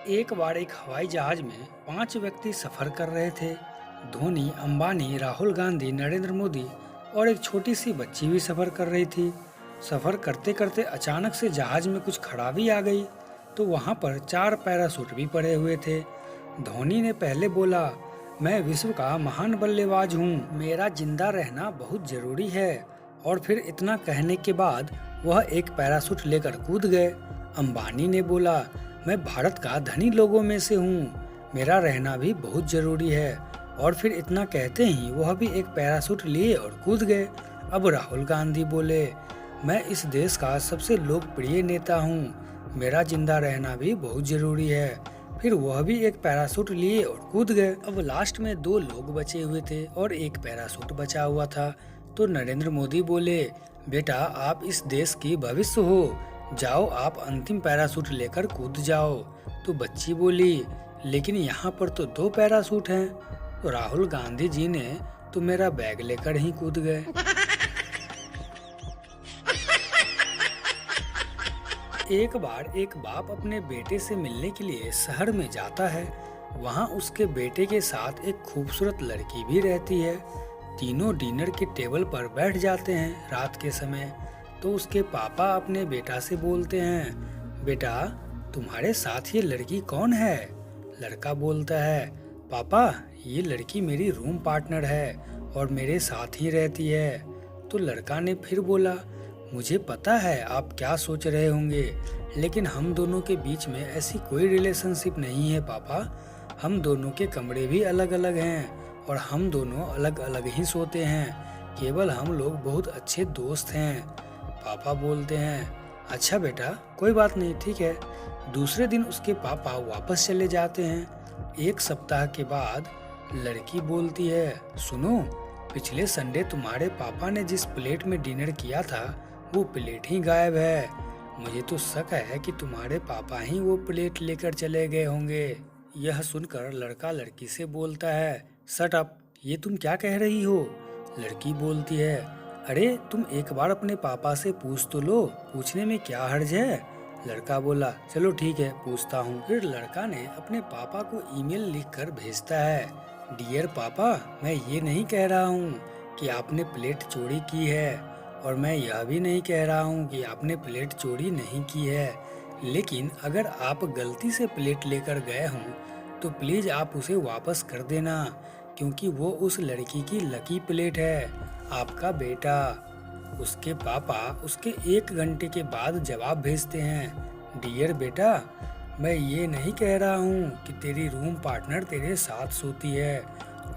एक बार एक हवाई जहाज में 5 व्यक्ति सफर कर रहे थे। धोनी, अंबानी, राहुल गांधी, नरेंद्र मोदी और एक छोटी सी बच्ची भी सफर कर रही थी। सफर करते करते अचानक से जहाज में कुछ खराबी आ गई, तो वहां पर 4 पैराशूट भी पड़े हुए थे। धोनी ने पहले बोला, मैं विश्व का महान बल्लेबाज हूँ, मेरा जिंदा रहना बहुत जरूरी है। और फिर इतना कहने के बाद वह एक पैराशूट लेकर कूद गए। अंबानी ने बोला, मैं भारत का धनी लोगों में से हूँ, मेरा रहना भी बहुत जरूरी है। और फिर इतना कहते ही वह भी एक पैराशूट लिए और कूद गए। अब राहुल गांधी बोले, मैं इस देश का सबसे लोकप्रिय नेता हूँ, मेरा जिंदा रहना भी बहुत जरूरी है। फिर वह भी एक पैराशूट लिए और कूद गए। अब लास्ट में 2 लोग बचे हुए थे और एक पैराशूट बचा हुआ था। तो नरेंद्र मोदी बोले, बेटा आप इस देश की भविष्य हो, जाओ आप अंतिम पैराशूट लेकर कूद जाओ। तो बच्ची बोली, लेकिन यहाँ पर तो 2 पैराशूट हैं। तो राहुल गांधी जी ने तो मेरा बैग लेकर ही कूद गए। एक बार एक बाप अपने बेटे से मिलने के लिए शहर में जाता है। वहाँ उसके बेटे के साथ एक खूबसूरत लड़की भी रहती है। तीनों डिनर के टेबल पर बैठ जाते हैं रात के समय। तो उसके पापा अपने बेटा से बोलते हैं, बेटा तुम्हारे साथ ये लड़की कौन है? लड़का बोलता है, पापा ये लड़की मेरी रूम पार्टनर है और मेरे साथ ही रहती है। तो लड़का ने फिर बोला, मुझे पता है आप क्या सोच रहे होंगे, लेकिन हम दोनों के बीच में ऐसी कोई रिलेशनशिप नहीं है पापा। हम दोनों के कमरे भी अलग अलग हैं और हम दोनों अलग अलग ही सोते हैं। केवल हम लोग बहुत अच्छे दोस्त हैं। पापा बोलते हैं, अच्छा बेटा कोई बात नहीं, ठीक है। दूसरे दिन उसके पापा वापस चले जाते हैं। 1 सप्ताह के बाद लड़की बोलती है, सुनो पिछले संडे तुम्हारे पापा ने जिस प्लेट में डिनर किया था वो प्लेट ही गायब है। मुझे तो शक है कि तुम्हारे पापा ही वो प्लेट लेकर चले गए होंगे। यह सुनकर लड़का लड़की से बोलता है, शट अप, ये तुम क्या कह रही हो? लड़की बोलती है, अरे तुम एक बार अपने पापा से पूछ तो लो, पूछने में क्या हर्ज है? लड़का बोला, चलो ठीक है पूछता हूँ। फिर लड़का ने अपने पापा को ईमेल लिखकर भेजता है, डियर पापा, मैं ये नहीं कह रहा हूँ कि आपने प्लेट चोरी की है और मैं यह भी नहीं कह रहा हूँ कि आपने प्लेट चोरी नहीं की है, लेकिन अगर आप गलती से प्लेट लेकर गए हों तो प्लीज आप उसे वापस कर देना, क्योंकि वो उस लड़की की लकी प्लेट है। आपका बेटा। उसके पापा उसके 1 घंटे के बाद जवाब भेजते हैं, डियर बेटा, मैं ये नहीं कह रहा हूँ कि तेरी रूम पार्टनर तेरे साथ सोती है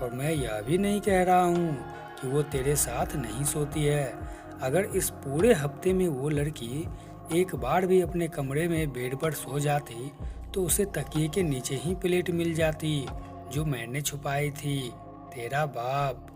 और मैं यह भी नहीं कह रहा हूँ कि वो तेरे साथ नहीं सोती है। अगर इस पूरे हफ्ते में वो लड़की एक बार भी अपने कमरे में बेड पर सो जाती तो उसे तकिए के नीचे ही प्लेट मिल जाती जो मैंने छुपाई थी। तेरा बाप।